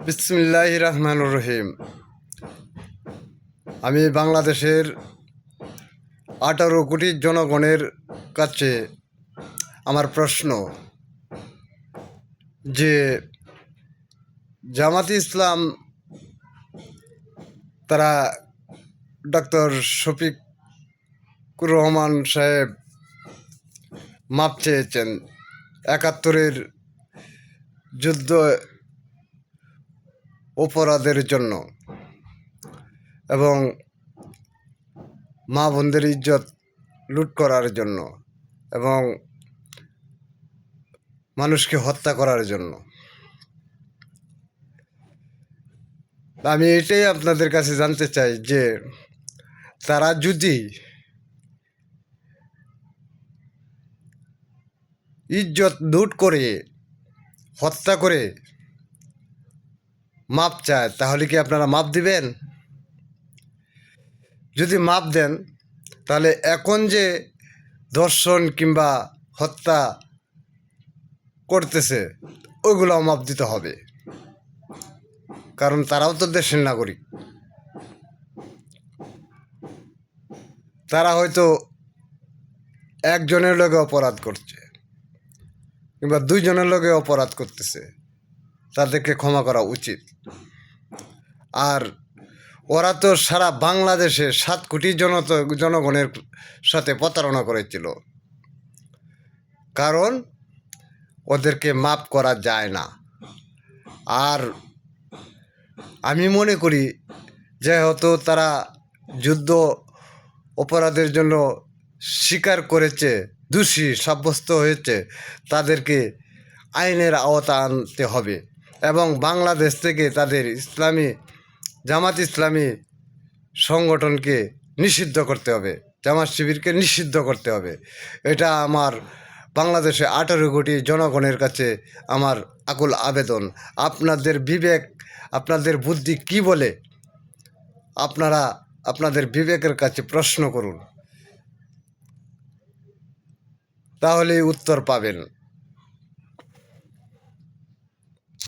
বিসমিল্লাহির রহমানির রহিম। আমি বাংলাদেশের 18 কোটি জনগণের কাছে আমার প্রশ্ন যে জামাতে ইসলাম তারা ডক্টর শফিকুর রহমান সাহেব মাপ চেয়েছেন 71-এর যুদ্ধ অপরাধের জন্য এবং মা বোনদের ইজ্জত লুট করার জন্য এবং মানুষকে হত্যা করার জন্য। আমি এটাই আপনাদের কাছে জানতে চাই যে তারা যদি ইজ্জত লুট করে হত্যা করে মাপ চায় তাহলে কি আপনারা মাপ দিবেন? যদি মাপ দেন তাহলে এখন যে ধর্ষণ কিংবা হত্যা করতেছে ওইগুলো মাপ দিতে হবে, কারণ তারাও তো দেশের নাগরিক। তারা হয়তো একজনের লগে অপরাধ করছে কিংবা দুইজনের লগে অপরাধ করতেছে, তাদেরকে ক্ষমা করা উচিত। আর ওরা তো সারা বাংলাদেশে 7 কোটি জনগণের সাথে প্রতারণা করেছিল, কারণ ওদেরকে মাপ করা যায় না। আর আমি মনে করি যেহেতু তারা যুদ্ধ অপরাধের জন্য স্বীকার করেছে, দোষী সাব্যস্ত হয়েছে, তাদেরকে আইনের আওতা আনতে হবে এবং বাংলাদেশ থেকে তাদের জামাত ইসলামী সংগঠনকে নিষিদ্ধ করতে হবে, জামাত শিবিরকে নিষিদ্ধ করতে হবে। এটা আমার বাংলাদেশে 18 কোটি জনগণের কাছে আমার আকুল আবেদন। আপনাদের বিবেক, আপনাদের বুদ্ধি কি বলে আপনারা আপনাদের বিবেকের কাছে প্রশ্ন করুন, তাহলেই উত্তর পাবেন।